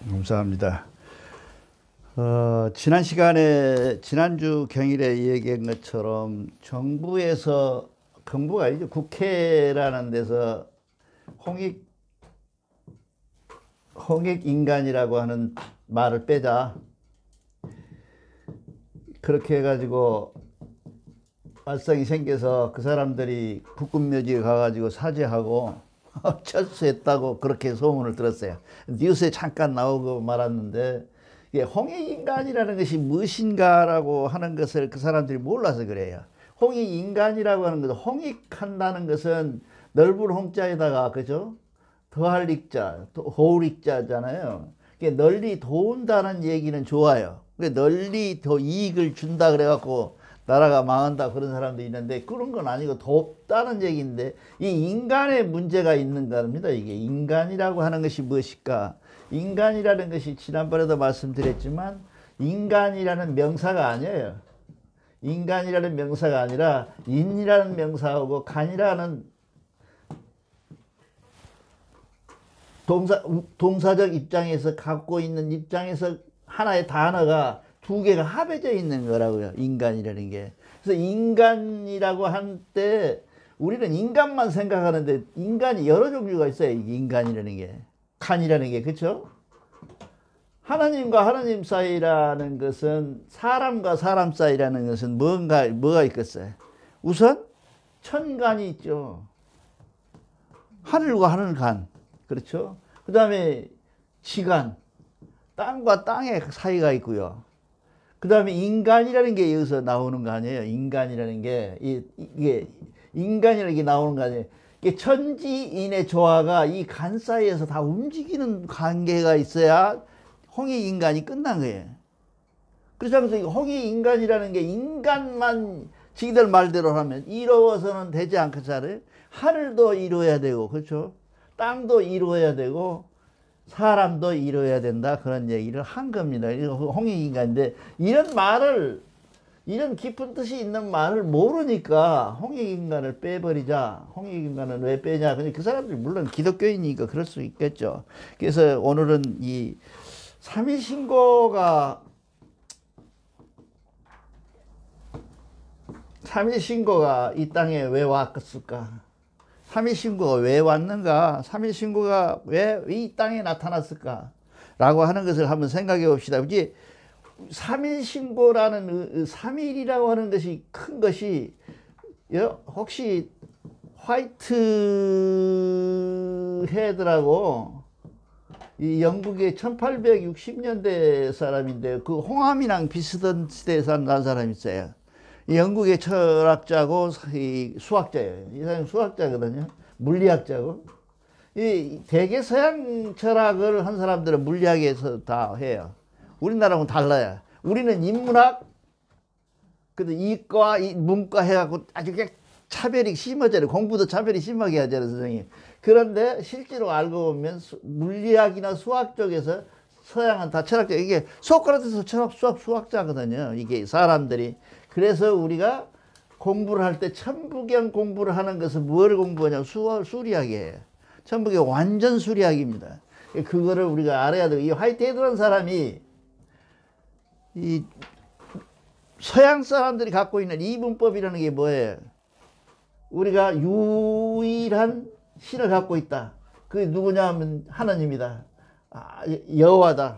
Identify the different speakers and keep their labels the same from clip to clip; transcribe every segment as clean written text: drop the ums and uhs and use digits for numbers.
Speaker 1: 감사합니다. 지난주 경일에 얘기한 것처럼 정부가 아니죠. 국회라는 데서 홍익 인간이라고 하는 말을 빼자. 그렇게 해가지고 말썽이 생겨서 그 사람들이 북군묘지에 가가지고 사죄하고 철수했다고 그렇게 소문을 들었어요. 뉴스에 잠깐 나오고 말았는데, 이게 홍익인간이라는 것이 무엇인가라고 하는 것을 그 사람들이 몰라서 그래요. 홍익인간이라고 하는 것은, 홍익한다는 것은 넓은 홍자에다가, 그죠? 더할 익자, 호울 익자잖아요. 널리 도운다는 얘기는 좋아요. 널리 더 이익을 준다 그래갖고 나라가 망한다 그런 사람도 있는데, 그런 건 아니고 돕다는 얘기인데, 이 인간의 문제가 있는 겁니다. 이게 인간이라고 하는 것이 무엇일까? 인간이라는 것이 지난번에도 말씀드렸지만 인간이라는 명사가 아니에요. 인간이라는 명사가 아니라 인이라는 명사하고 간이라는 동사적 입장에서 갖고 있는 입장에서 하나의 단어가 두 개가 합해져 있는 거라고요. 인간이라는 게. 그래서 인간이라고 할 때 우리는 인간만 생각하는데 인간이 여러 종류가 있어요. 인간이라는 게. 칸이라는 게. 그렇죠? 하나님과 하나님 사이라는 것은, 사람과 사람 사이라는 것은 뭐가 있겠어요? 우선 천간이 있죠. 하늘과 하늘간. 그렇죠? 그 다음에 지간, 땅과 땅의 사이가 있고요. 그 다음에 인간이라는 게 여기서 나오는 거 아니에요? 인간이라는 게, 이게 인간이라는 게 나오는 거 아니에요? 이게 천지인의 조화가 이 간 사이에서 다 움직이는 관계가 있어야 홍익인간이 끝난 거예요. 그래서 홍익인간이라는 게 인간만 지들 말대로 하면 이루어서는 되지 않겠잖아요. 하늘도 이루어야 되고, 그렇죠? 땅도 이루어야 되고, 사람도 이루어야 된다, 그런 얘기를 한 겁니다. 홍익인간인데, 이런 깊은 뜻이 있는 말을 모르니까 홍익인간을 빼버리자. 홍익인간은 왜 빼냐? 근데 그 사람들이 물론 기독교인이니까 그럴 수 있겠죠. 그래서 오늘은 이 삼위신고가 이 땅에 왜 왔을까? 삼위신고가 왜 왔는가? 삼위신고가 왜 이 땅에 나타났을까? 라고 하는 것을 한번 생각해 봅시다. 이제 삼위신고라는 삼일이라고 하는 것이 큰 것이, 혹시 화이트 헤드라고 이 영국의 1860년대 사람인데, 그 홍암이랑 비슷한 시대에 산 사람이 있어요. 영국의 철학자고 수학자예요. 이 사람이 수학자거든요. 물리학자고. 이 대개 서양 철학을 한 사람들은 물리학에서 다 해요. 우리나라하고는 달라요. 우리는 인문학, 이과, 문과 해갖고 아주 차별이 심하잖아요. 공부도 차별이 심하게 하잖아요, 선생님. 그런데 실제로 알고 보면 물리학이나 수학 쪽에서 서양은 다 철학자, 이게 소크라테스 수학자거든요. 이게 사람들이. 그래서 우리가 공부를 할 때 천부경 공부를 하는 것은 뭘 공부하냐면 수리학이에요. 천부경 완전 수리학입니다. 그거를 우리가 알아야 되고, 이 화이트헤드라는 사람이 이 서양 사람들이 갖고 있는 이분법이라는 게 뭐예요? 우리가 유일한 신을 갖고 있다. 그게 누구냐 하면 하나님이다. 여호와다.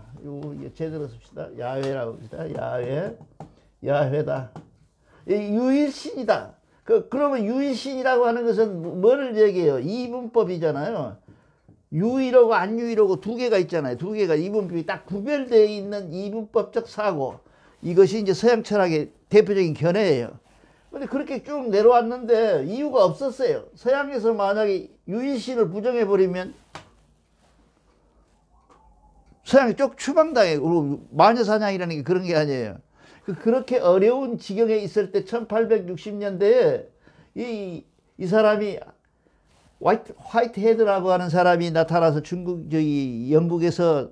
Speaker 1: 제대로 씁시다. 야훼라고 합시다. 야훼다. 유일신이다. 그러면 유일신이라고 하는 것은 뭐를 얘기해요? 이분법이잖아요. 유일하고 안 유일하고 두 개가 있잖아요. 두 개가 이분법이 딱 구별되어 있는 이분법적 사고. 이것이 이제 서양 철학의 대표적인 견해예요. 근데 그렇게 쭉 내려왔는데 이유가 없었어요. 서양에서 만약에 유일신을 부정해버리면 서양이 쪽 추방당해. 마녀사냥이라는 게 그런 게 아니에요. 그렇게 어려운 지경에 있을 때 1860년대에 이 사람이 화이트헤드라고 하는 사람이 나타나서 영국에서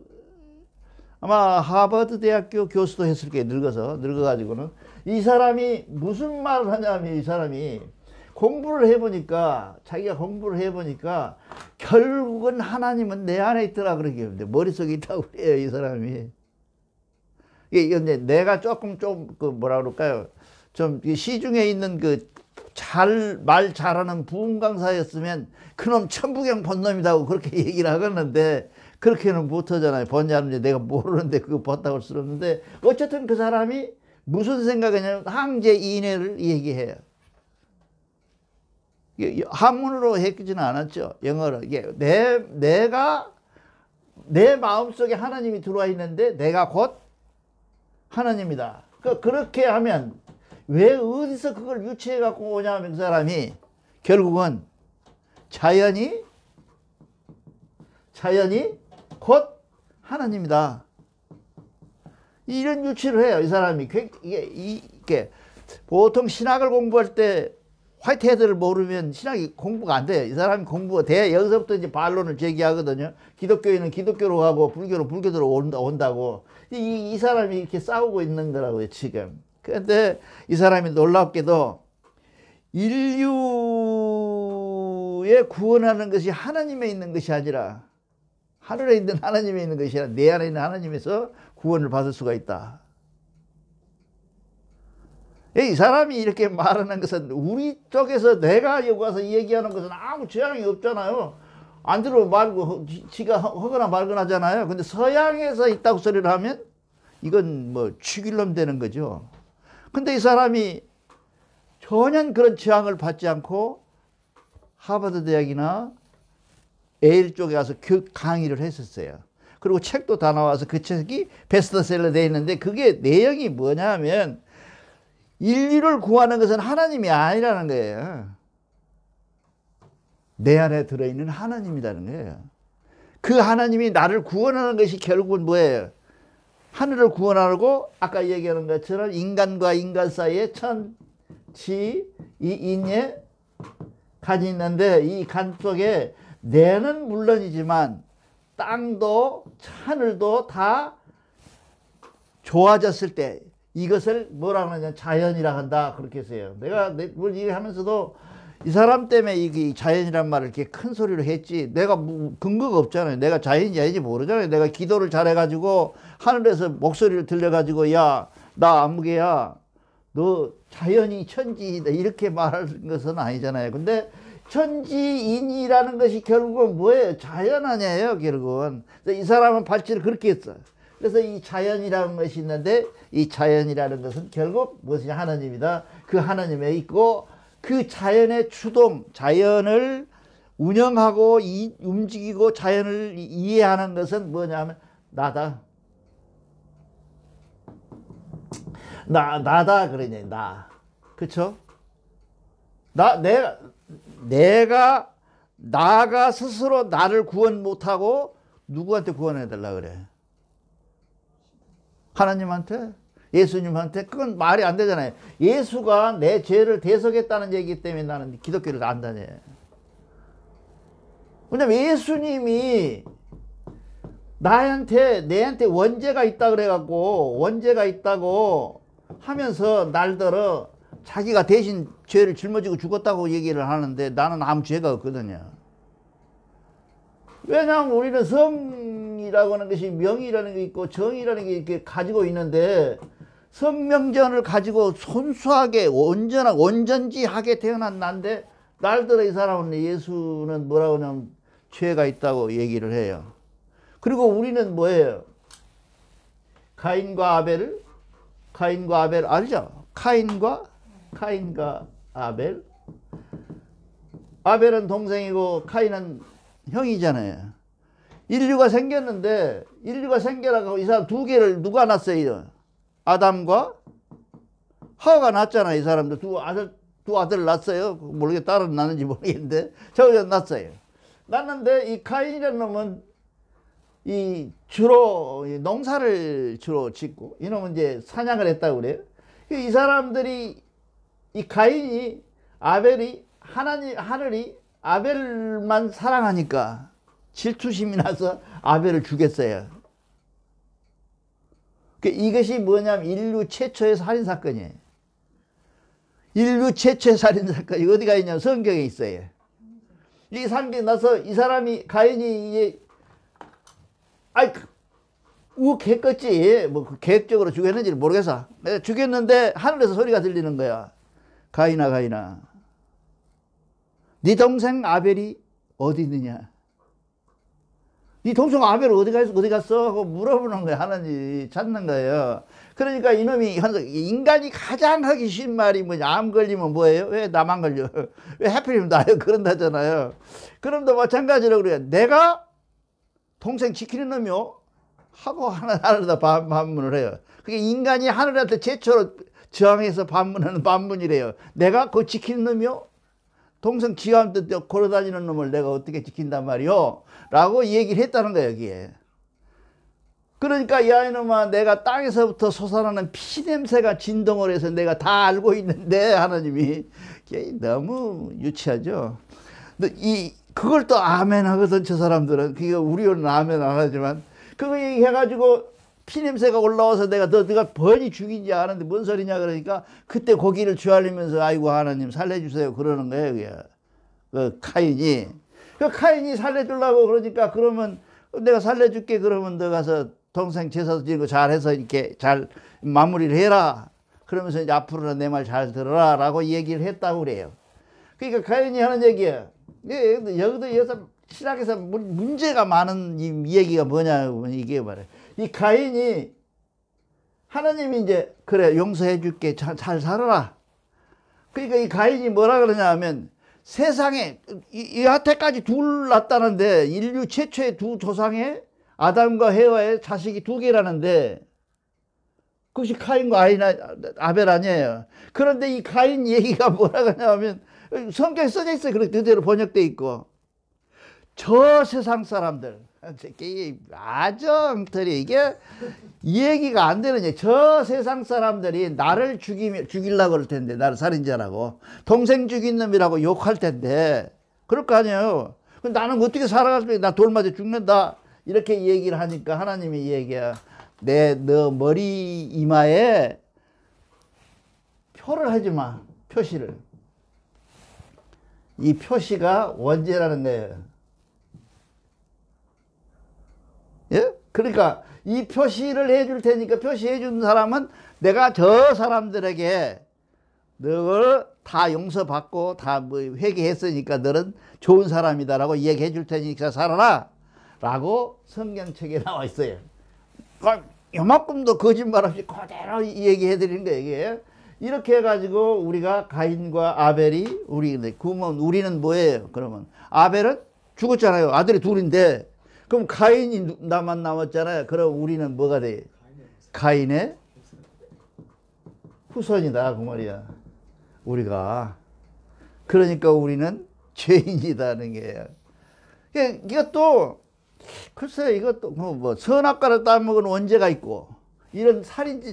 Speaker 1: 아마 하버드 대학교 교수도 했을 거예요. 늙어가지고는. 이 사람이 무슨 말을 하냐면, 이 사람이 공부를 해보니까, 자기가 공부를 해보니까, 결국은 하나님은 내 안에 있더라, 그러게. 머릿속에 있다고 그래요, 이 사람이. 이게 이제 내가 조금 그 뭐라 그럴까요? 좀 시중에 있는 그 말 잘하는 부흥 강사였으면 그놈 천부경 본 놈이라고 그렇게 얘기를 하겠는데, 그렇게는 못하잖아요. 봤냐는데 내가 모르는데 그거 봤다고 할 수 없는데, 어쨌든 그 사람이 무슨 생각이냐면 항제인해를 얘기해요. 한문으로 했지는 않았죠. 영어로. 이게 내가 내 마음속에 하나님이 들어와 있는데 내가 곧 하나님이다. 그렇게 하면 왜 어디서 그걸 유추해 갖고 오냐면 그 사람이 결국은 자연이 곧 하나님이다. 이런 유추를 해요, 이 사람이. 이게 보통 신학을 공부할 때 화이트헤드를 모르면 신학이 공부가 안 돼요. 이 사람이 여기서부터 이제 반론을 제기하거든요. 기독교인은 기독교로 가고 불교는 불교로 온다고. 이 사람이 이렇게 싸우고 있는 거라고요, 지금. 그런데 이 사람이 놀랍게도 인류에 구원하는 것이 하나님에 있는 것이 아니라, 하늘에 있는 하나님에 있는 것이 아니라 내 안에 있는 하나님에서 구원을 받을 수가 있다. 이 사람이 이렇게 말하는 것은 우리 쪽에서 내가 여기 와서 얘기하는 것은 아무 지장이 없잖아요. 안 들어 말고 지가 허거나 말거나 하잖아요. 근데 서양에서 있다고 소리를 하면 이건 뭐 죽일 놈 되는 거죠. 근데 이 사람이 전혀 그런 지향을 받지 않고 하버드 대학이나 예일 쪽에 가서 강의를 했었어요. 그리고 책도 다 나와서 그 책이 베스트셀러 되어 있는데, 그게 내용이 뭐냐면 인류를 구하는 것은 하나님이 아니라는 거예요. 내 안에 들어있는 하나님이라는 거예요. 그 하나님이 나를 구원하는 것이 결국은 뭐예요? 하늘을 구원하고 아까 얘기하는 것처럼 인간과 인간 사이에 천, 지, 인에 간이 있는데, 이 간 속에 내는 물론이지만 땅도 하늘도 다 좋아졌을 때 이것을 뭐라고 하냐, 자연이라 한다, 그렇게 했어요. 내가 뭘 얘기하면서도 이 사람 때문에 이 자연이란 말을 이렇게 큰 소리로 했지, 내가 근거가 없잖아요. 내가 자연인지 아닌지 모르잖아요. 내가 기도를 잘해가지고 하늘에서 목소리를 들려가지고 야, 나 안무개야, 너 자연이 천지이다, 이렇게 말하는 것은 아니잖아요. 근데 천지인이라는 것이 결국은 뭐예요? 자연 아니에요, 결국은. 이 사람은 발치를 그렇게 했어요. 그래서 이 자연이라는 것이 있는데, 이 자연이라는 것은 결국 무엇이냐, 하나님이다. 그 하나님에 있고, 그 자연의 추동, 자연을 운영하고 움직이고 자연을 이해하는 것은 뭐냐면 나다. 나다 그러냐, 나. 그쵸? 나가 스스로 나를 구원 못하고 누구한테 구원해 달라 그래? 하나님한테? 예수님한테? 그건 말이 안 되잖아요. 예수가 내 죄를 대속했다는 얘기 때문에 나는 기독교를 안 다녀요. 왜냐면 예수님이 내한테 원죄가 있다 그래갖고, 원죄가 있다고 하면서 날더러 자기가 대신 죄를 짊어지고 죽었다고 얘기를 하는데, 나는 아무 죄가 없거든요. 왜냐하면 우리는 성이라고 하는 것이 명이라는 게 있고 정이라는 게 이렇게 가지고 있는데, 성명전을 가지고 순수하게 온전지하게 태어난 난데, 날더러 이 사람은, 예수는 뭐라고 하냐면 죄가 있다고 얘기를 해요. 그리고 우리는 뭐예요? 가인과 아벨 알죠? 카인과 아벨. 아벨은 동생이고 카인은 형이잖아요. 인류가 생겨나고 이 사람 두 개를 누가 낳았어요? 아담과 하와가 낳았잖아요. 이 사람들 두 아들 낳았어요. 모르겠, 딸은 낳는지 모르겠는데 저거 낳았어요. 낳았는데 이 카인이라는 놈은 주로 농사를 주로 짓고, 이놈은 이제 사냥을 했다고 그래요. 이 사람들이, 이 가인이, 아벨이, 하늘이 아벨만 사랑하니까 질투심이 나서 아벨을 죽였어요. 이것이 뭐냐면 인류 최초의 살인사건이에요. 인류 최초의 살인사건이 어디가 있냐면 성경에 있어요. 이 상경에 나서 이 사람이 가인이 우했겠지. 뭐 계획적으로 죽였는지는 모르겠어. 죽였는데 하늘에서 소리가 들리는 거야. 가인아 가인아, 네 동생 아벨이 어디 있느냐? 네 동생 아벨 어디 갔어? 하고 물어보는 거야. 하나님 찾는 거예요. 그러니까 이놈이 인간이 가장 하기 쉬운 말이 뭐냐? 암 걸리면 뭐예요? 왜 나만 걸려? 왜 하필이면 나요? 그런다잖아요. 그럼도 마찬가지로 그래요. 내가 동생 지키는 놈이요? 하고 하늘에다 반문을 해요. 그게 인간이 하늘한테 최초로 저항해서 반문하는 반문이래요. 내가 그거 지키는 놈이요? 동생 지하한테 걸어다니는 놈을 내가 어떻게 지킨단 말이요? 라고 얘기를 했다는 거예요, 여기에. 그러니까 야 이놈아, 내가 땅에서부터 솟아나는 피냄새가 진동을 해서 내가 다 알고 있는데, 하나님이 너무 유치하죠. 그걸 또 아멘 하거든, 저 사람들은. 그게 우리는 아멘 안 하지만 그거 얘기해가지고 피냄새가 올라와서 네가 번이 죽인지 아는데 뭔 소리냐 그러니까 그때 고기를 주알리면서 아이고 하나님 살려주세요 그러는 거예요. 그게. 그 카인이 살려주려고 그러니까 그러면 내가 살려줄게 그러면 너 가서 동생 제사 지고 잘해서 이렇게 잘 마무리를 해라. 그러면서 이제 앞으로는 내 말 잘 들어라 라고 얘기를 했다고 그래요. 그러니까 카인이 하는 얘기예요. 여기서 신학에서 문제가 많은 이 얘기가 뭐냐면 이게 말이에요. 이 가인이 하나님이 이제 그래 용서해 줄게 잘 살아라. 그러니까 이 가인이 뭐라 그러냐 하면 세상에 여태까지 둘 낳았다는데 인류 최초의 두 조상의 아담과 헤와의 자식이 두 개라는데 그것이 카인과 아벨 아니에요. 그런데 이 가인 얘기가 뭐라 그러냐면 성경에 써져 있어요. 그렇게 그대로 번역돼 있고 저 세상 사람들 아주 엉터리 이게 얘기가 안 되는 얘기. 저 세상 사람들이 나를 죽이려고 그럴 텐데 나를 살인자라고 동생 죽인 놈이라고 욕할 텐데 그럴 거 아니에요. 나는 어떻게 살아가서 나 돌 맞아 죽는다 이렇게 얘기를 하니까 하나님이 얘기야. 너 머리 이마에 표를 하지 마. 표시를. 이 표시가 원죄라는 거예요. 예? 그러니까 이 표시를 해줄 테니까 표시해 준 사람은 내가 저 사람들에게 너를 다 용서받고 다 뭐 회개했으니까 너는 좋은 사람이다라고 얘기해 줄 테니까 살아라 라고 성경책에 나와 있어요. 요만큼도 거짓말 없이 그대로 얘기해 드리는 거예요. 이게. 이렇게 해가지고 우리가 가인과 아벨이 그러면 우리는 뭐예요? 그러면 아벨은 죽었잖아요. 아들이 둘인데 그럼 가인이 나만 남았잖아요. 그럼 우리는 뭐가 돼? 가인의 후손이다 그 말이야. 우리가. 그러니까 우리는 죄인이다는 게예요. 이것도 글쎄 이것도 뭐 선악과를 따먹은 원죄가 있고 이런 살인이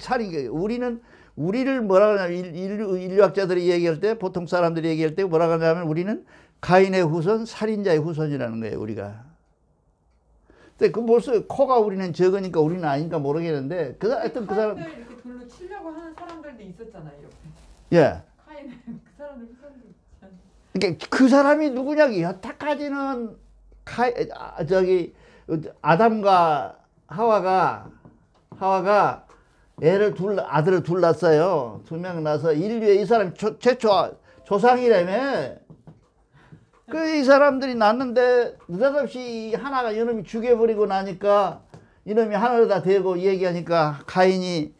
Speaker 1: 우리를 뭐라 그러냐면 인류학자들이 얘기할 때 보통 사람들이 얘기할 때 뭐라 그러냐면 우리는 가인의 후손 살인자의 후손이라는 거예요. 우리가. 근데 그 벌써 코가 우리는 적으니까 우리는 아닌가 모르겠는데 하여튼 그 사람
Speaker 2: 이렇게 돌로 치려고 하는 사람들도 있었잖아요. 옆에.
Speaker 1: 예.
Speaker 2: 카인은 그 사람들 후손도 있잖아요.
Speaker 1: 그러니까 그 사람이 누구냐기 여태까지는 아담과 하와가 아들을 둘 낳았어요. 2명 낳아서 인류의 이 사람이 최초 조상이라며. 이 사람들이 낳는데 느닷없이 하나가 이놈이 죽여버리고 나니까 이놈이 하늘에다 대고 얘기하니까 가인이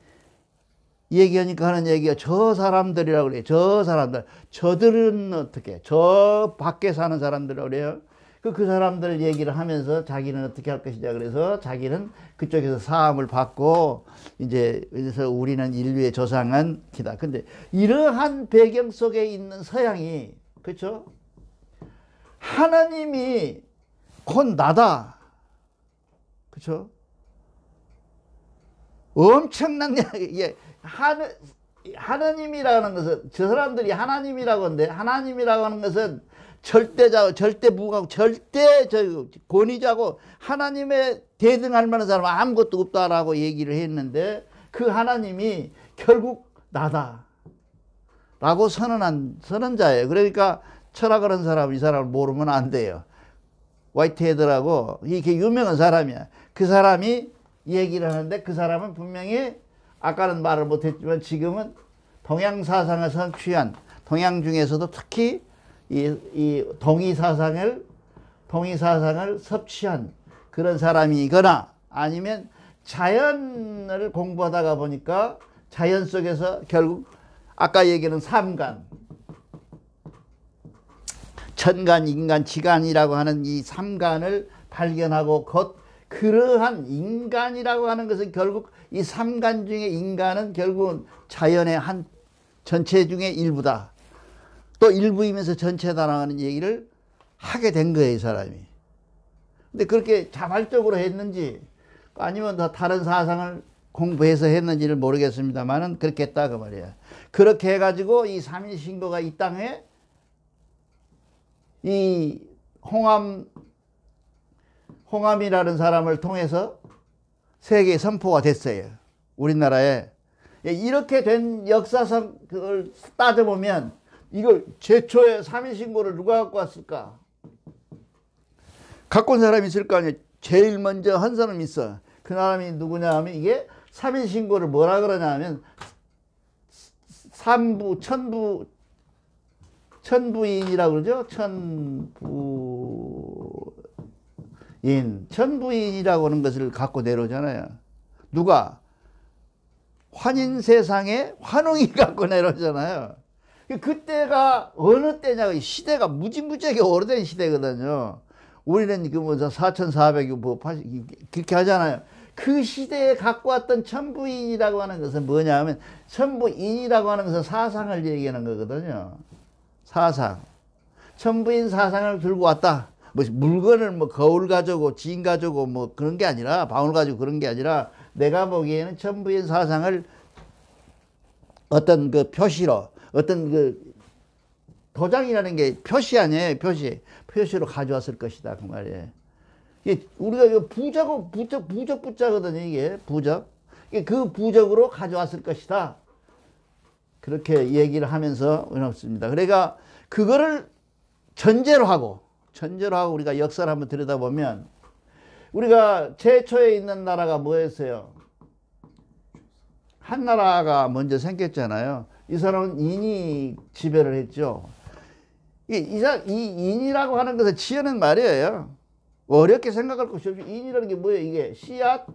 Speaker 1: 얘기하니까 하는 얘기가 저 사람들이라고 그래요. 저 사람들. 저들은 어떻게? 저 밖에 사는 사람들이라고 그래요. 그 사람들 얘기를 하면서 자기는 어떻게 할 것이냐 그래서 자기는 그쪽에서 사함을 받고 이제 그래서 우리는 인류의 조상은 기다. 근데 이러한 배경 속에 있는 서양이 그렇죠? 하나님이 곧 나다. 그렇죠? 엄청난 예, 하나님이라는 것은 저 사람들이 하나님이라고 하는데 하나님이라고 하는 것은 절대자고 절대무하고 절대 권위자고 하나님의 대등할 만한 사람은 아무것도 없다라고 얘기를 했는데 그 하나님이 결국 나다. 라고 선언한 선언자예요. 그러니까 철학을 한 사람은 이 사람을 모르면 안 돼요. 화이트헤드라고 이게 유명한 사람이야. 그 사람이 얘기를 하는데 그 사람은 분명히 아까는 말을 못했지만 지금은 동양 사상을 성취한 동양 중에서도 특히 이 동의 사상을 섭취한 그런 사람이거나 아니면 자연을 공부하다가 보니까 자연 속에서 결국 아까 얘기하는 삼간, 천간, 인간, 지간이라고 하는 이 삼간을 발견하고 그러한 인간이라고 하는 것은 결국 이 삼간 중에 인간은 결국은 자연의 한 전체 중의 일부다. 또 일부이면서 전체다라는 얘기를 하게 된 거예요, 이 사람이. 근데 그렇게 자발적으로 했는지 아니면 더 다른 사상을 공부해서 했는지를 모르겠습니다만은 그렇게 했다 그 말이야. 그렇게 해가지고 이 삼일신고가 이 땅에 이 홍암이라는 사람을 통해서 세계에 선포가 됐어요. 우리나라에. 이렇게 된 역사상 그걸 따져보면 이걸 최초의 삼일신고를 누가 갖고 왔을까? 갖고 온 사람이 있을 거 아니에요. 제일 먼저 한 사람이 있어. 그 사람이 누구냐 하면 이게 삼일신고를 뭐라 그러냐 하면 천부인이라고 그러죠. 천부인이라고 하는 것을 갖고 내려오잖아요. 누가? 환인세상에 환웅이 갖고 내려오잖아요. 그때가 어느 때냐, 시대가 무지무지하게 오래된 시대거든요. 우리는 그 뭐 4400이 뭐 80, 그렇게 하잖아요. 그 시대에 갖고 왔던 천부인이라고 하는 것은 뭐냐 하면 천부인이라고 하는 것은 사상을 얘기하는 거거든요. 사상. 천부인 사상을 들고 왔다. 뭐 물건을 뭐 거울 가지고 진 가지고 뭐 그런 게 아니라 방울 가지고 그런 게 아니라 내가 보기에는 천부인 사상을 어떤 그 표시로 어떤 그 도장이라는 게 표시 아니에요. 표시로 가져왔을 것이다 그 말이에요. 이게 우리가 이거 부적 부자거든요. 이게 부적. 그 부적으로 가져왔을 것이다. 그렇게 얘기를 하면서 어렵습니다. 그러니까 그거를 전제로 하고 우리가 역사를 한번 들여다보면 우리가 최초에 있는 나라가 뭐였어요? 한나라가 먼저 생겼잖아요. 이 사람은 인이 지배를 했죠. 이 인이라고 하는 것은 지어낸 말이에요. 어렵게 생각할 것이 없죠. 인이라는 게 뭐예요? 이게 씨앗,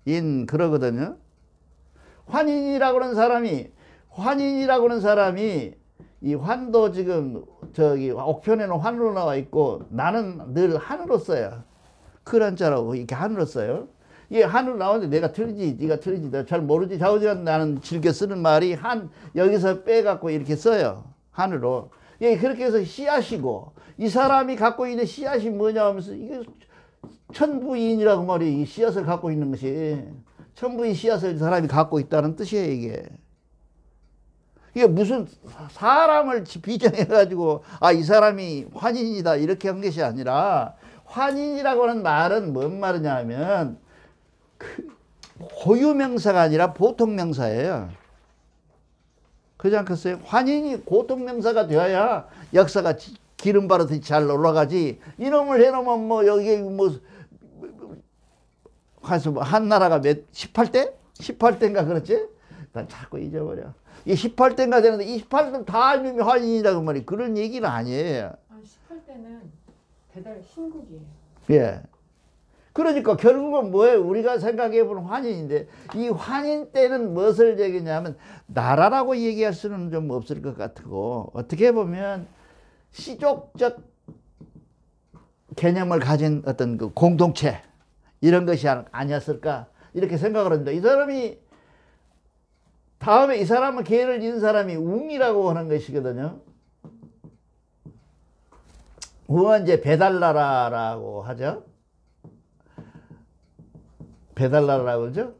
Speaker 1: 인 그러거든요. 환인이라고 하는 사람이 이 환도 지금 저기 옥편에는 환으로 나와 있고 나는 늘 한으로 써요. 그런 자라고 이렇게 한으로 써요. 이게 한으로 나오는데 내가 틀리지, 네가 틀리지, 내가 잘 모르지, 좌우지간 나는 즐겨 쓰는 말이 한 여기서 빼갖고 이렇게 써요. 한으로. 예, 그렇게 해서 씨앗이고 이 사람이 갖고 있는 씨앗이 뭐냐 하면서 이게 천부인이라고 말이에요. 이 씨앗을 갖고 있는 것이 천부인 씨앗을 사람이 갖고 있다는 뜻이에요. 이게 무슨 사람을 비정해가지고 이 사람이 환인이다 이렇게 한 것이 아니라 환인이라고 하는 말은 뭔 말이냐 하면 고유명사가 아니라 보통명사예요. 그렇지 않겠어요? 환인이 고통명사가 되어야 역사가 기름바르듯이 잘 올라가지. 이놈을 해놓으면 뭐 여기 뭐 한나라가 18대? 18대인가 그렇지? 난 자꾸 잊어버려. 이 18대인가 되는데 28대 다 이놈이 환인이라고 말이 그런 얘기는 아니에요.
Speaker 2: 18대는 대달 신국이에요.
Speaker 1: 예. 그러니까 결국은 뭐예요? 우리가 생각해보는 환인인데 이 환인 때는 무엇을 얘기냐면 나라라고 얘기할 수는 좀 없을 것 같고 어떻게 보면 시족적 개념을 가진 어떤 그 공동체 이런 것이 아니었을까 이렇게 생각을 합니다. 이 사람이 다음에 이 사람은 계를 이은 사람이 웅이라고 하는 것이거든요. 웅은 이제 배달나라라고 하죠. 배달나라라고 그러죠.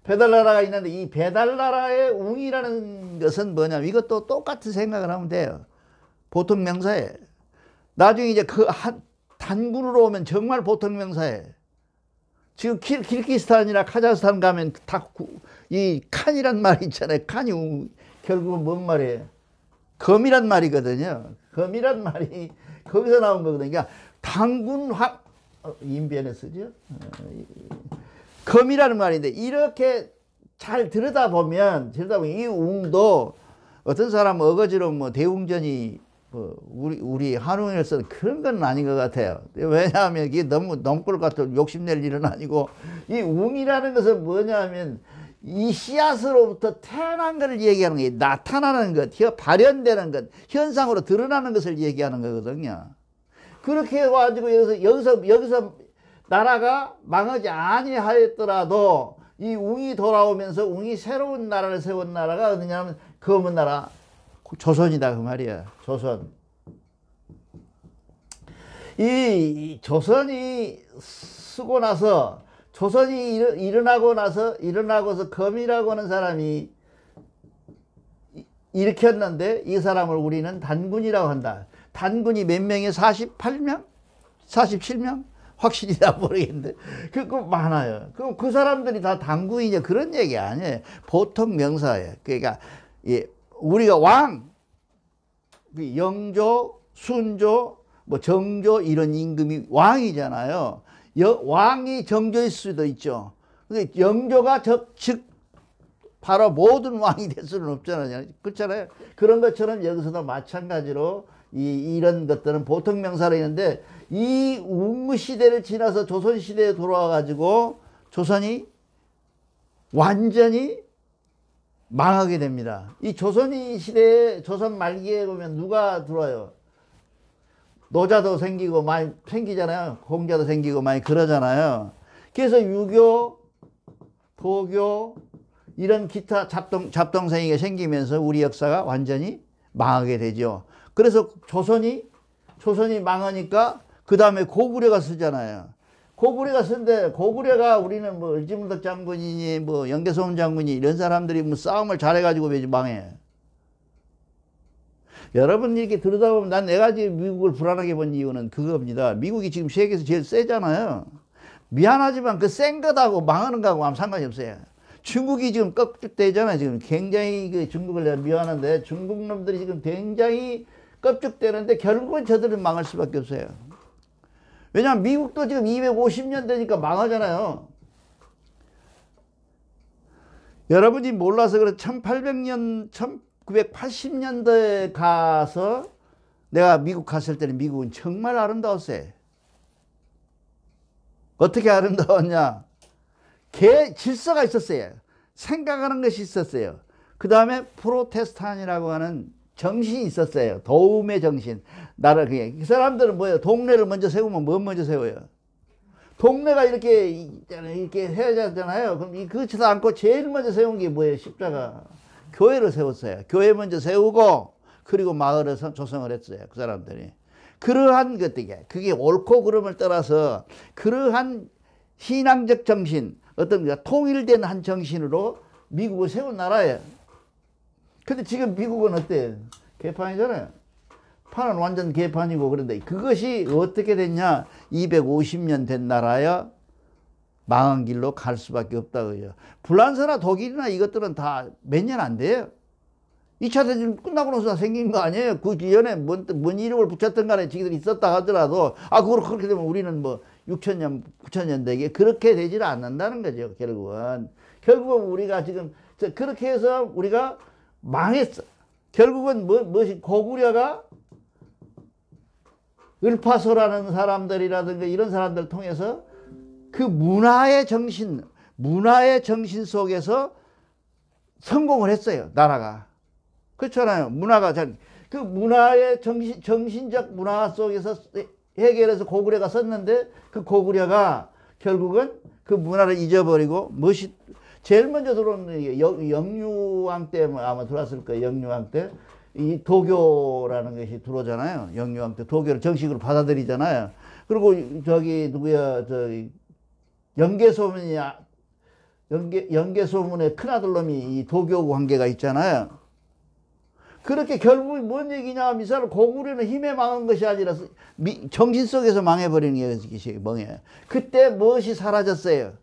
Speaker 1: 배달나라가 있는데 이 배달나라의 웅이라는 것은 뭐냐면 이것도 똑같은 생각을 하면 돼요. 보통 명사에 나중에 이제 그 단군으로 오면 정말 보통 명사에 지금 키르기스탄이나 카자흐스탄 가면 다 이 칸이란 말이 있잖아요. 칸이 결국은 뭔 말이에요? 검이란 말이거든요. 검이란 말이 거기서 나온 거거든요. 그러니까 당군황 인변에 쓰죠. 검이라는 말인데 이렇게 잘 들여다보면 이 웅도 어떤 사람은 어거지로 뭐 대웅전이 뭐 우리 한웅에서는 그런 건 아닌 것 같아요. 왜냐하면 이게 너무 넘골 같아 욕심낼 일은 아니고 이 웅이라는 것은 뭐냐면 이 씨앗으로부터 태어난 것을 얘기하는 거예요. 나타나는 것, 발현되는 것, 현상으로 드러나는 것을 얘기하는 거거든요. 그렇게 해가지고 여기서 나라가 망하지 아니하였더라도 이 웅이 돌아오면서 웅이 새로운 나라를 세운 나라가 어디냐면 검은 나라 조선이다 그 말이야. 조선. 이 조선이 쓰고 나서 조선이 일어나고서 검이라고 하는 사람이 일으켰는데 이 사람을 우리는 단군이라고 한다. 단군이 몇 명이에요? 48명? 47명? 확실히 다 모르겠는데 그거 많아요. 그 사람들이 다 단군이냐 그런 얘기 아니에요. 보통 명사예요. 그러니까 우리가 왕, 영조, 순조, 뭐 정조 이런 임금이 왕이잖아요. 왕이 정조일 수도 있죠. 근데 영조가 즉 바로 모든 왕이 될 수는 없잖아요. 그렇잖아요. 그런 것처럼 여기서도 마찬가지로 이런 것들은 보통 명사로 있는데 이 웅 시대를 지나서 조선 시대에 돌아와 가지고 조선이 완전히 망하게 됩니다. 이 조선이 시대에 조선 말기에 보면 누가 들어와요? 노자도 생기고 많이 생기잖아요. 공자도 생기고 많이 그러잖아요. 그래서 유교, 도교 이런 기타 잡동생이가 생기면서 우리 역사가 완전히 망하게 되죠. 그래서 조선이 망하니까 그 다음에 고구려가 쓰잖아요. 고구려가 쓰는데 고구려가 우리는 뭐 을지문덕 장군이니 뭐 영계소문 장군이 이런 사람들이 뭐 싸움을 잘해가지고 왜 망해? 여러분 이렇게 들여다보면 난 내가 지금 미국을 불안하게 본 이유는 그겁니다. 미국이 지금 세계에서 제일 세잖아요. 미안하지만 그 센 것하고 망하는 거하고 아무 상관이 없어요. 중국이 지금 껍죽대잖아요. 지금 굉장히 그 중국을 내가 미워하는데 중국 놈들이 지금 굉장히 껍죽대는데 결국은 저들은 망할 수밖에 없어요. 왜냐하면 미국도 지금 250년 되니까 망하잖아요. 여러분이 몰라서 그래 1800년 1980년대에 가서 내가 미국 갔을 때는 미국은 정말 아름다웠어요. 어떻게 아름다웠냐? 질서가 있었어요. 생각하는 것이 있었어요. 그 다음에 프로테스탄이라고 하는 정신이 있었어요. 도움의 정신. 그 사람들은 뭐예요? 동네를 먼저 세우면 뭐 먼저 세워요? 동네가 이렇게 헤어졌잖아요. 그럼 그렇지도 않고 제일 먼저 세운 게 뭐예요? 십자가. 교회를 세웠어요. 교회 먼저 세우고 그리고 마을을 조성을 했어요. 그 사람들이. 그러한 것들이 그게 옳고 그름을 떠나서 그러한 신앙적 정신, 어떤 통일된 한 정신으로 미국을 세운 나라예요. 근데 지금 미국은 어때요? 개판이잖아요. 판은 완전 개판이고 그런데 그것이 어떻게 됐냐? 250년 된 나라야 망한 길로 갈 수밖에 없다고요. 불란서나 독일이나 이것들은 다 몇 년 안 돼요. 2차 대전 끝나고 나서 생긴 거 아니에요. 그 전에 뭔 이름을 붙였던 간에 지들이 있었다 하더라도 그렇게 되면 우리는 뭐 6천년, 9천년 되게 그렇게 되지는 않는다는 거죠. 결국은 우리가 지금 그렇게 해서 우리가 망했어. 결국은 무엇이 고구려가 을파소라는 사람들이라든가 이런 사람들을 통해서 그 문화의 정신 속에서 성공을 했어요. 나라가. 그렇잖아요. 그 문화의 정신적 문화 속에서 해결해서 고구려가 썼는데 그 고구려가 결국은 그 문화를 잊어버리고 제일 먼저 들어온 영유왕 때 아마 들어왔을 거예요. 영유왕 때 이 도교라는 것이 들어오잖아요. 영유왕 때 도교를 정식으로 받아들이잖아요. 그리고 영계소문의 큰아들놈이 이 도교 관계가 있잖아요. 그렇게 결국 뭔 얘기냐? 이 사람 고구려는 힘에 망한 것이 아니라 정신 속에서 망해버리는 것이 멍해요. 그때 무엇이 사라졌어요?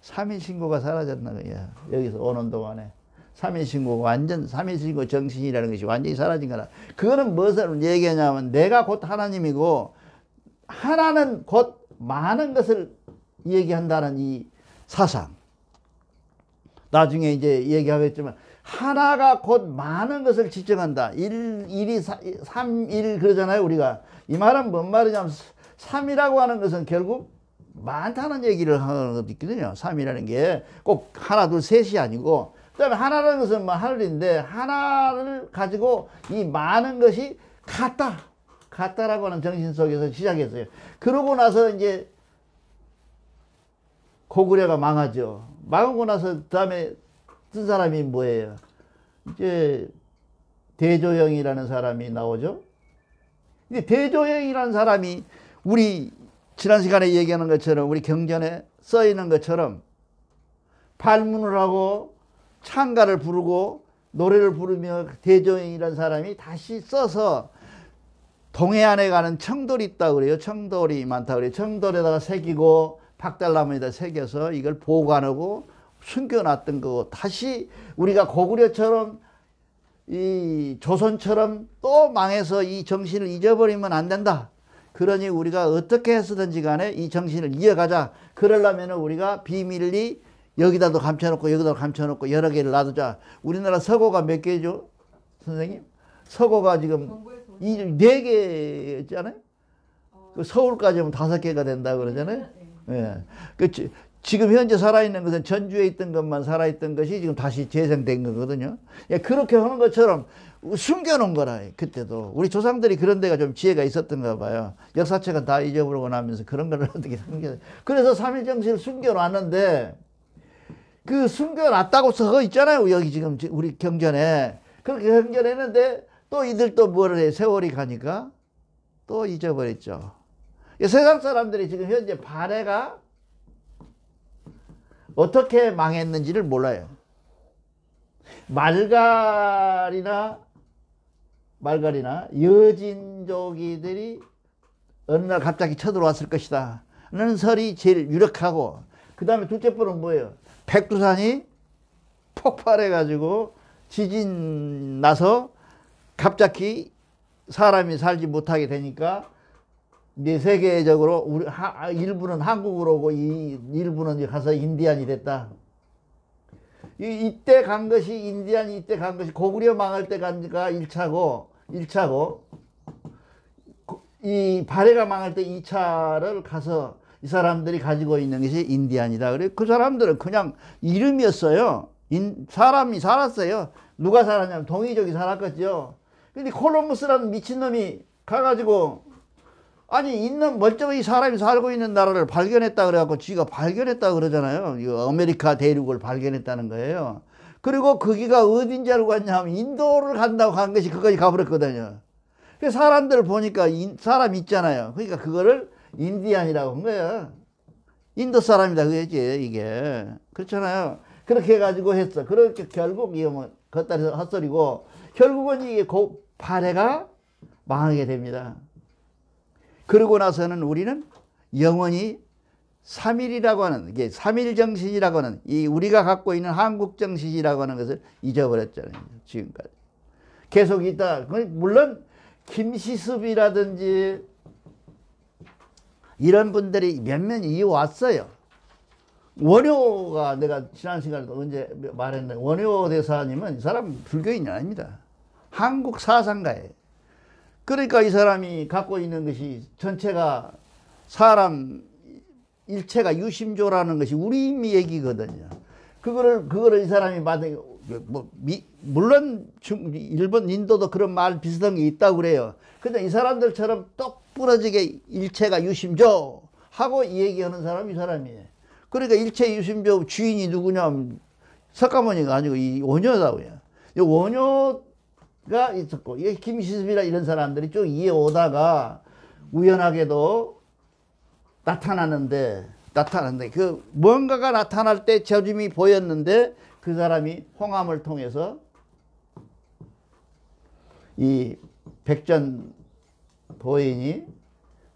Speaker 1: 3.1 신고가 사라졌나 거야. 여기서 오는 동안에 삼일신고가 완전 삼일신고 정신이라는 것이 완전히 사라진 거라. 그거는 무엇을 얘기하냐면 내가 곧 하나님이고 하나는 곧 많은 것을 얘기한다는 이 사상. 나중에 이제 얘기하겠지만 하나가 곧 많은 것을 지정한다. 1이 3일 그러잖아요, 우리가. 이 말은 뭔 말이냐면 3이라고 하는 것은 결국 많다는 얘기를 하는 것도 있거든요. 3이라는 게 꼭 하나, 둘, 셋이 아니고. 그 다음에 하나라는 것은 뭐 하늘인데 하나를 가지고 이 많은 것이 같다. 같다라고 하는 정신 속에서 시작했어요. 그러고 나서 이제 고구려가 망하죠. 망하고 나서 그 다음에 뜬 사람이 뭐예요? 이제 대조영이라는 사람이 나오죠. 근데 대조영이라는 사람이 우리 지난 시간에 얘기하는 것처럼 우리 경전에 써 있는 것처럼 발문을 하고 창가를 부르고 노래를 부르며 대조영이라는 사람이 다시 써서 동해안에 가는 청돌이 있다고 그래요. 청돌이 많다고 그래요. 청돌에다가 새기고 박달나무에다 새겨서 이걸 보관하고 숨겨놨던 거고 다시 우리가 고구려처럼 이 조선처럼 또 망해서 이 정신을 잊어버리면 안 된다. 그러니 우리가 어떻게 해서든지 간에 이 정신을 이어가자. 그러려면 우리가 비밀리 여기다도 감춰놓고 여기다도 감춰놓고 여러 개를 놔두자. 우리나라 서고가 몇 개죠? 선생님? 서고가 지금 4개였잖아요? 서울까지 하면 5개가 된다고 그러잖아요? 예. 지금 현재 살아있는 것은 전주에 있던 것만 살아있던 것이 지금 다시 재생된 거거든요. 예, 그렇게 하는 것처럼 숨겨놓은 거라. 그때도 우리 조상들이 그런 데가 좀 지혜가 있었던가 봐요. 역사책은 다 잊어버리고 나면서 그런 걸 어떻게 숨겨. 그래서 삼일정신을 숨겨놨는데 그 숨겨놨다고 써 있잖아요. 여기 지금 우리 경전에. 그렇게 경전했는데 또 이들 또 뭐를 해. 세월이 가니까 또 잊어버렸죠. 세상 사람들이 지금 현재 발해가 어떻게 망했는지를 몰라요. 말갈이나 여진족이들이 어느 날 갑자기 쳐들어왔을 것이다 는 설이 제일 유력하고, 그 다음에 둘째 번은 뭐예요? 백두산이 폭발해가지고 지진 나서 갑자기 사람이 살지 못하게 되니까 이제 세계적으로 우리 일부는 한국으로 오고 일부는 이제 가서 인디안이 됐다. 이때 간 것이 인디안이 이때 간 것이 고구려 망할 때 간가 1차고 이 발해가 망할 때 2차를 가서 이 사람들이 가지고 있는 것이 인디안이다. 그래 그 사람들은 그냥 이름이었어요. 사람이 살았어요. 누가 살았냐면 동이족이 살았겠죠. 근데 콜럼버스라는 미친놈이 가가지고 아니 있는 멀쩡히 사람이 살고 있는 나라를 발견했다 그래갖고 지가 발견했다 그러잖아요. 이 아메리카 대륙을 발견했다는 거예요. 그리고 거기가 어딘지 알고 갔냐면 인도를 간다고 간 것이 그것이 가버렸거든요. 그 사람들 보니까 사람 있잖아요. 그러니까 그거를 인디안이라고 한 거예요. 인도 사람이다 그거지 이게. 그렇잖아요. 그렇게 해가지고 했어. 그렇게 결국 이거 뭐 겉다리 헛소리고 결국은 이게 발해가 망하게 됩니다. 그러고 나서는 우리는 영원히 삼일이라고 하는, 이게 삼일정신이라고 하는, 이 우리가 갖고 있는 한국정신이라고 하는 것을 잊어버렸잖아요. 지금까지. 계속 있다. 물론, 김시습이라든지 이런 분들이 몇몇 이어왔어요. 원효가 내가 지난 시간에도 언제 말했는데, 원효 대사님은 이 사람 불교인이 아닙니다. 한국 사상가예요. 그러니까 이 사람이 갖고 있는 것이 전체가 사람 일체가 유심조라는 것이 우리 얘기거든요. 그거를 이 사람이 받은 물론 일본 인도도 그런 말 비슷한 게 있다고 그래요. 근데 이 사람들처럼 똑 부러지게 일체가 유심조 하고 이 얘기하는 사람이 이 사람이에요. 그러니까 일체 유심조 주인이 누구냐면 석가모니가 아니고 이 원효다고요. 이 원효가 있었고, 이 김시습이라 이런 사람들이 쭉 이어오다가 우연하게도 나타나는데 그 뭔가가 나타날 때 저짐이 보였는데 그 사람이 홍함을 통해서 이 백전 도인이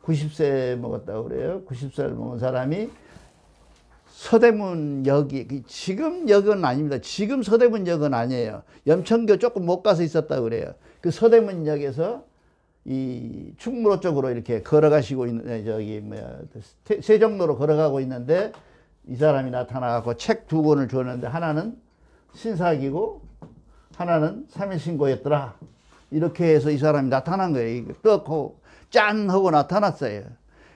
Speaker 1: 90세 먹었다고 그래요. 90세를 먹은 사람이 서대문역이 지금 역은 아닙니다. 지금 서대문역은 아니에요. 염천교 조금 못 가서 있었다 그래요. 그 서대문역에서 이 충무로 쪽으로 이렇게 걸어가시고 있는 저기 뭐야 세종로로 걸어가고 있는데 이 사람이 나타나갖고 책 두 권을 줬는데 하나는 신사기고 하나는 삼일신고였더라. 이렇게 해서 이 사람이 나타난 거예요. 떴고 짠 하고 나타났어요.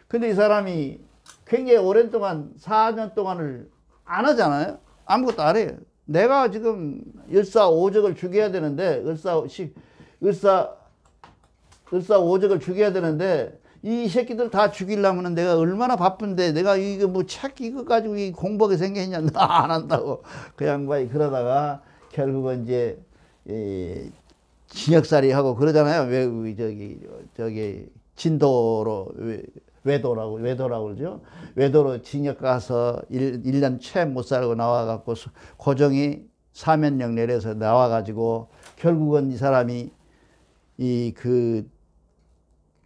Speaker 1: 근데 이 사람이 굉장히 오랜 동안 4년 동안을 안 하잖아요. 아무것도 안 해요. 내가 지금 일사오적을 죽여야 되는데 일사오적을 죽여야 되는데 이 새끼들 다 죽이려면 내가 얼마나 바쁜데 내가 이거 뭐 책 이거 가지고 이 공부하게 생겼냐. 나 안 한다고 그 양반이 그러다가 결국은 이제 징역살이 하고 그러잖아요. 왜 저기 진도로 외도라고 그러죠. 외도로 징역 가서 1년 채 못 살고 나와갖고 고정이 사면령 내려서 나와가지고 결국은 이 사람이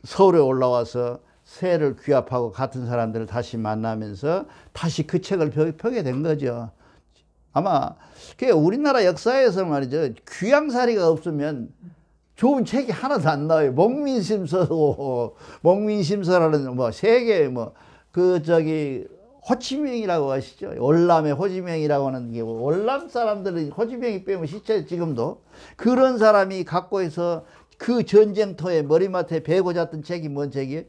Speaker 1: 서울에 올라와서 새를 귀합하고 같은 사람들을 다시 만나면서 다시 그 책을 펴게 된 거죠. 아마 그게 우리나라 역사에서 말이죠. 귀양살이가 없으면 좋은 책이 하나도 안 나와요. 목민심서라는 뭐 세계 호치민이라고 하시죠. 월남의 호치민이라고 하는 게 월남 사람들은 호치민이 빼면 시체 지금도 그런 사람이 갖고 있어 그 전쟁터에 머리맡에 베고 잤던 책이 뭔 책이에요?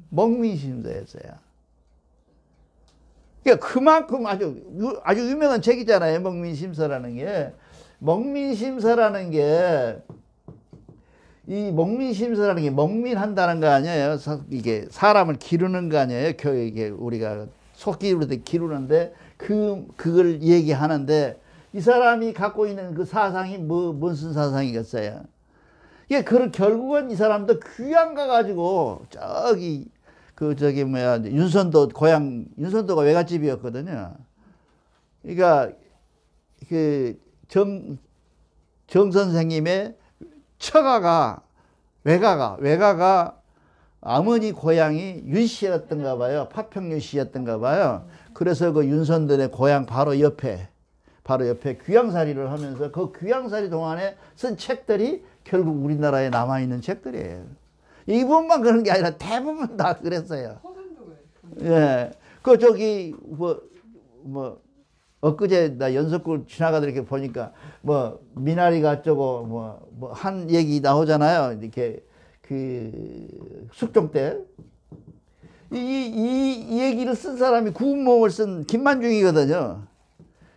Speaker 1: 목민심서였어요. 그러니까 그만큼 아주 유명한 책이잖아요. 목민심서라는 게. 이 목민심서라는 게 목민한다는 거 아니에요. 이게 사람을 기르는 거 아니에요. 이게 우리가 속 기르는데 그걸 얘기하는데 이 사람이 갖고 있는 그 사상이 무슨 사상이겠어요? 이게 결국은 이 사람도 귀양 가가지고 윤선도가 외갓집이었거든요. 그러니까 정 선생님의 외가가 어머니 고향이 윤씨였던가 봐요. 파평윤씨였던가 봐요. 그래서 그 윤선들의 고향 바로 옆에 귀양살이를 하면서 그 귀양살이 동안에 쓴 책들이 결국 우리나라에 남아있는 책들이에요. 이분만 그런 게 아니라 대부분 다 그랬어요. 예. 엊그제 나 연속극 지나가다 이렇게 보니까 미나리가 어쩌고 한 얘기 나오잖아요. 이렇게 숙종 때 이 얘기를 쓴 사람이 구운몽을 쓴 김만중이거든요.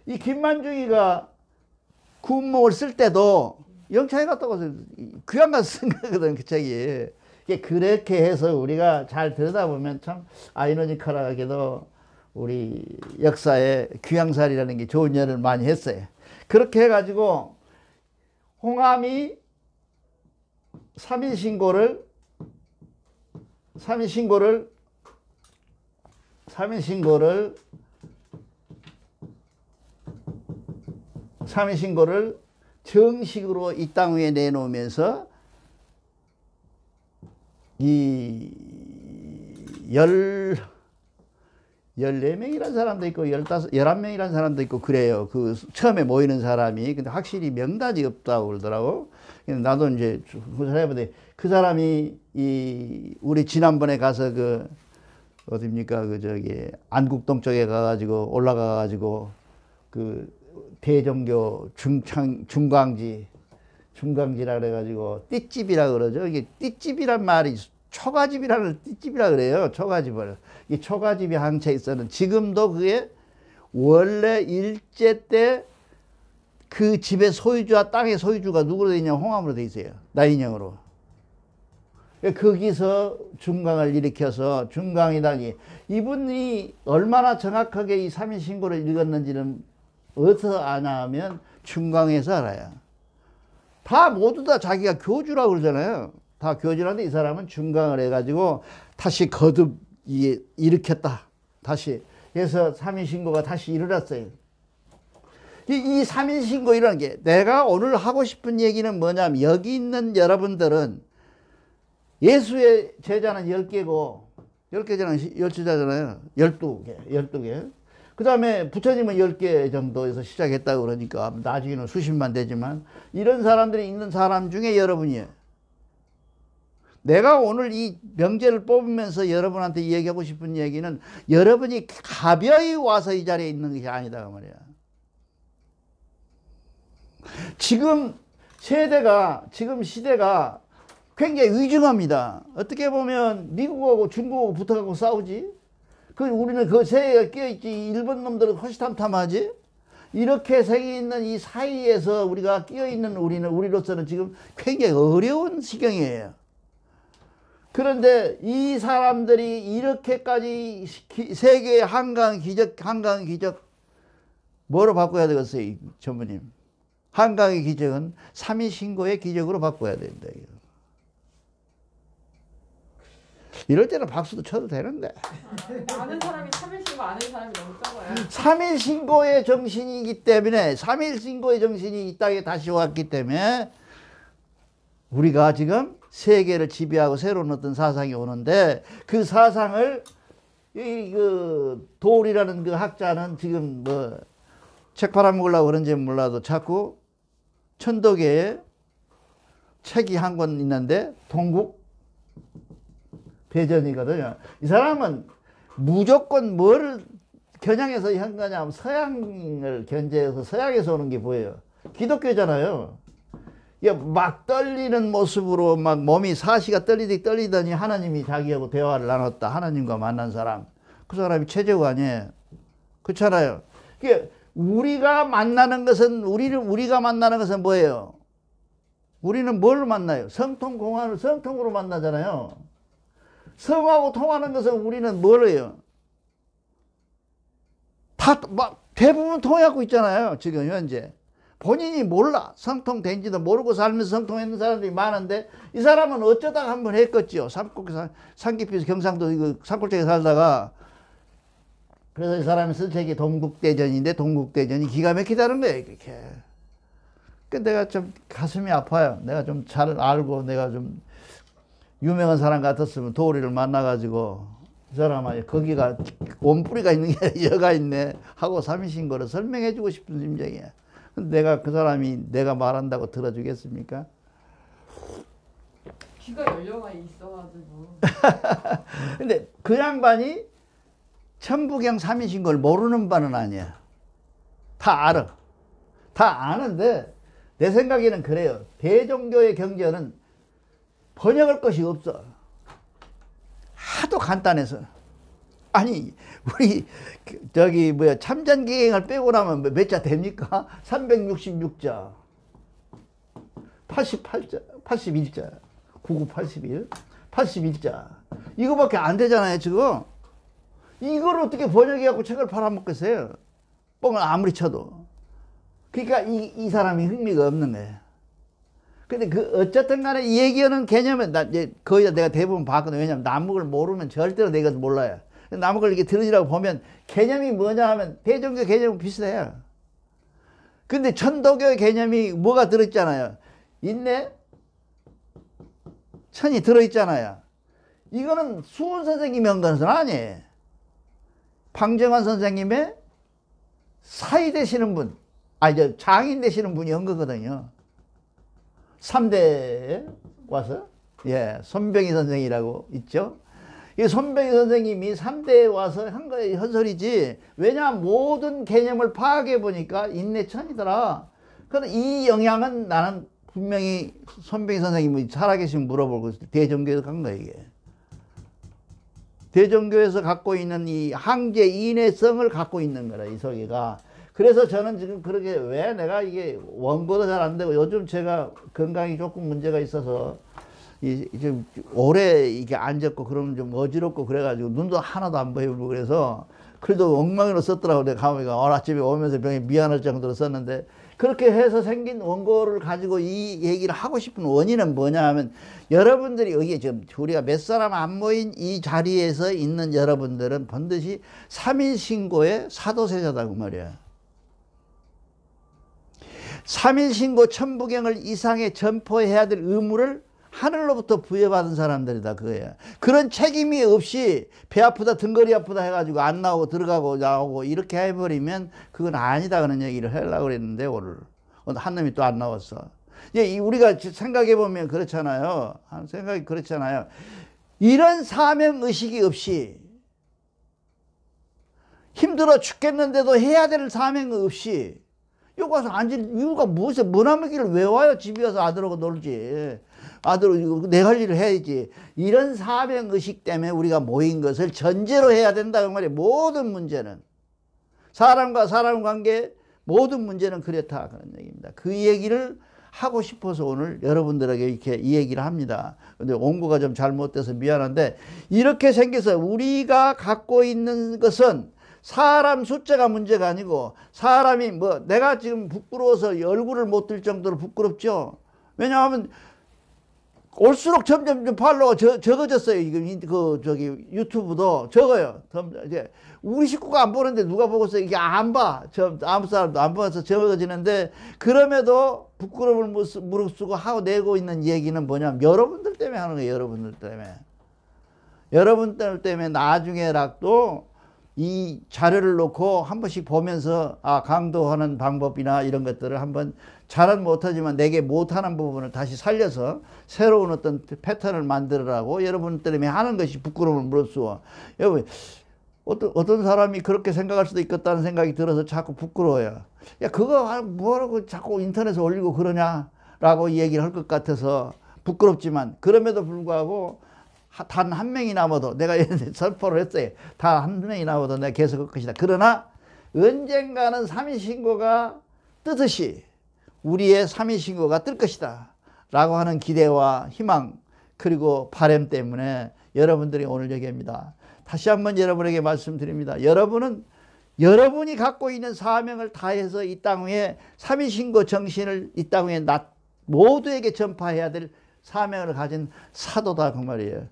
Speaker 1: 이 김만중이가 구운몽을 쓸 때도 영창에 갔다 와서 귀양 가서 쓴 거거든, 그 책이. 그렇게 해서 우리가 잘 들여다보면 참 아이러니컬하게도 우리 역사에 귀양살이라는 게 좋은 일을 많이 했어요. 그렇게 해가지고 홍암이 삼인신고를 정식으로 이 땅 위에 내놓으면서 이 14명이라는 사람도 있고 11명이라는 사람도 있고 그래요. 그 처음에 모이는 사람이. 근데 확실히 명단이 없다고 그러더라고. 나도 이제 해보는데 그 사람이 우리 지난번에 가서 어딥니까? 안국동 쪽에 가가지고 올라가가지고 대종교 중광지라 그래가지고 띠집이라 그러죠. 이게 띠집이란 말이 초가집이라는 띠집이라 그래요. 초가집을. 이 초가집이 한 채 있었는 지금도 그게 원래 일제 때 그 집의 소유주와 땅의 소유주가 누구로 돼 있냐? 홍암으로 돼 있어요. 나인형으로. 거기서 중광을 일으켜서 중광이다니 이분이 얼마나 정확하게 이 삼인신고를 읽었는지는 어디서 아냐 하면 중광에서 알아요. 모두 다 자기가 교주라고 그러잖아요. 다 교주라는데 이 사람은 중광을 해가지고 다시 거듭 일으켰다. 다시. 그래서 삼인신고가 다시 일어났어요. 이 삼인신고이라는 게 내가 오늘 하고 싶은 얘기는 뭐냐면 여기 있는 여러분들은 예수의 제자는 10개고 10개잖아요. 12제자잖아요. 12개. 그 다음에 부처님은 10개 정도에서 시작했다고 그러니까 나중에는 수십만 되지만 이런 사람들이 있는 사람 중에 여러분이에요. 내가 오늘 이 명제를 뽑으면서 여러분한테 얘기하고 싶은 얘기는 여러분이 가벼이 와서 이 자리에 있는 것이 아니다 그 말이야. 지금 지금 시대가 굉장히 위중합니다. 어떻게 보면 미국하고 중국하고 붙어갖고 싸우지? 우리는 그 세계가 끼어있지. 일본 놈들은 호시탐탐하지? 이렇게 생겨 있는 이 사이에서 우리가 끼어있는 우리로서는 지금 굉장히 어려운 시경이에요. 그런데 이 사람들이 이렇게까지 세계의 한강 기적, 뭐로 바꿔야 되겠어요, 전무님? 한강의 기적은 삼위신고의 기적으로 바꿔야 된다. 이럴 때는 박수도 쳐도 되는데.
Speaker 2: 아는 사람이 3일신고 아는 사람이 너무 적어요.
Speaker 1: 3일신고의 정신이기 때문에 3일신고의 정신이 이 땅에 다시 왔기 때문에 우리가 지금 세계를 지배하고 새로운 어떤 사상이 오는데 그 사상을 도울이라는 그 학자는 지금 뭐 책 팔아먹으려고 그런지 몰라도 자꾸 천도계에 책이 한 권 있는데 동국 배전이거든요. 이 사람은 무조건 뭘 겨냥해서 한 거냐면 서양을 견제해서 서양에서 오는 게 보여요. 기독교잖아요. 막 떨리는 모습으로 막 몸이 사시가 떨리더니 하나님이 자기하고 대화를 나눴다. 하나님과 만난 사람. 그 사람이 최재우 아니에요. 그렇잖아요. 우리가 만나는 것은 우리가 만나는 것은 뭐예요? 우리는 뭘 만나요? 성통공화를 성통으로 만나잖아요. 성하고 통하는 것은 우리는 뭘 해요? 다 막 대부분 통하고 있잖아요. 지금 현재. 본인이 몰라. 성통된지도 모르고 살면서 성통했는 사람들이 많은데 이 사람은 어쩌다가 한번 했겠지요. 산깊이 경상도 이거 산골짜기에 살다가 그래서 이 사람이 쓴 책이 동국대전인데 동국대전이 기가 막히다는 거예요. 이렇게. 내가 좀 가슴이 아파요. 내가 좀 잘 알고 내가 좀 유명한 사람 같았으면 도우리를 만나가지고 이 사람아 거기가 원뿌리가 있는 게 아니라 여가 있네 하고 삼위신고를 설명해주고 싶은 심정이야. 내가 그 사람이 내가 말한다고 들어주겠습니까?
Speaker 2: 귀가 열려가 있어가지고.
Speaker 1: 근데 그 양반이 천부경 삼위신고를 모르는 바는 아니야. 다 알아. 다 아는데 내 생각에는 그래요. 대종교의 경전은 번역할 것이 없어. 하도 간단해서. 아니 우리 저기 참전기행을 빼고 나면 몇 자 됩니까? 366자 88자 81자 9981 81자 이거밖에 안 되잖아요 지금. 이걸 어떻게 번역해갖고 책을 팔아먹겠어요? 뻥을 아무리 쳐도. 그러니까 이 사람이 흥미가 없는 거예요. 근데 어쨌든 간에 얘기하는 개념은 거의 다 내가 대부분 봤거든요. 왜냐면 남북을 모르면 절대로 내가 몰라요. 남북을 이렇게 들으시라고 보면 개념이 뭐냐 하면 대종교 개념은 비슷해요. 근데 천도교의 개념이 뭐가 들어있잖아요. 있네? 천이 들어있잖아요. 이거는 수훈 선생님이 한 것은 아니에요. 방정환 선생님의 사이 되시는 분, 장인 되시는 분이 한 거거든요. 3대에 와서, 손병희 선생이라고 있죠. 이 손병희 선생님이 3대에 와서 한 거에 헛소리지. 왜냐하면 모든 개념을 파악해 보니까 인내천이더라. 그런데 이 영향은 나는 분명히 손병희 선생님이 살아계시면 물어보고 대종교에서 간 거예요, 이게. 대종교에서 갖고 있는 이 항제 인내성을 갖고 있는 거라, 이 속에가. 그래서 저는 지금 그렇게 왜 내가 이게 원고도 잘 안 되고 요즘 제가 건강이 조금 문제가 있어서 좀 오래 이게 앉았고 그러면 좀 어지럽고 그래가지고 눈도 하나도 안 보이고 그래서 글도 엉망이로 썼더라고. 내가 가보니까 오늘 아침에 오면서 병이 미안할 정도로 썼는데 그렇게 해서 생긴 원고를 가지고 이 얘기를 하고 싶은 원인은 뭐냐 하면 여러분들이 여기 지금 우리가 몇 사람 안 모인 이 자리에서 있는 여러분들은 반드시 3일신고의 사도세자다고 말이야. 3일신고 천부경을 이상에 전포해야 될 의무를 하늘로부터 부여받은 사람들이다 그거야. 그런 책임이 없이 배 아프다 등거리 아프다 해가지고 안 나오고 들어가고 나오고 이렇게 해버리면 그건 아니다 그런 얘기를 하려고 그랬는데 오늘 한 놈이 또 안 나왔어. 이제 우리가 생각해 보면 그렇잖아요. 생각이 그렇잖아요. 이런 사명 의식이 없이 힘들어 죽겠는데도 해야 될 사명 없이 여기 와서 앉을 이유가 무엇이야? 머나먼 왜 와요? 집에 와서 아들하고 놀지. 아들 내 할 일을 해야지. 이런 사명 의식 때문에 우리가 모인 것을 전제로 해야 된다 그 말이에요. 모든 문제는 사람과 사람 관계 모든 문제는 그렇다 그런 얘기입니다. 그 얘기를 하고 싶어서 오늘 여러분들에게 이렇게 이 얘기를 합니다. 근데 온구가 좀 잘못돼서 미안한데 이렇게 생겨서 우리가 갖고 있는 것은 사람 숫자가 문제가 아니고 사람이 뭐 내가 지금 부끄러워서 얼굴을 못 들 정도로 부끄럽죠. 왜냐하면 올수록 점점 팔로워가 적어졌어요. 이거 저기 유튜브도 적어요. 이제 우리 식구가 안 보는데 누가 보고서 이게 안 봐. 아무 사람도 안 봐서 적어지는데 그럼에도 부끄러움을 무릅쓰고 하고 내고 있는 얘기는 뭐냐면 여러분들 때문에 하는 거예요. 여러분들 때문에. 여러분들 때문에 나중에라도 이 자료를 놓고 한 번씩 보면서 강도하는 방법이나 이런 것들을 한번 잘은 못하지만 내게 못하는 부분을 다시 살려서 새로운 어떤 패턴을 만들으라고 여러분 때문에 하는 것이 부끄러움을 무릅쓰고 여러분 어떤 사람이 그렇게 생각할 수도 있겠다는 생각이 들어서 자꾸 부끄러워요. 야 그거 뭐라고 자꾸 인터넷에 올리고 그러냐라고 얘기를 할 것 같아서 부끄럽지만 그럼에도 불구하고 단 한 명이 남아도 내가 선포를 했어요. 단 한 명이 남아도 내가 계속할 것이다. 그러나 언젠가는 삼위신고가 뜨듯이 우리의 삼위신고가 뜰 것이다 라고 하는 기대와 희망 그리고 바람 때문에 여러분들이 오늘 얘기합니다. 다시 한번 여러분에게 말씀드립니다. 여러분은 여러분이 갖고 있는 사명을 다해서 이 땅 위에 삼위신고 정신을 이 땅 위에 모두에게 전파해야 될 사명을 가진 사도다 그 말이에요.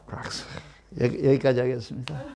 Speaker 1: 박수. 여기까지 하겠습니다.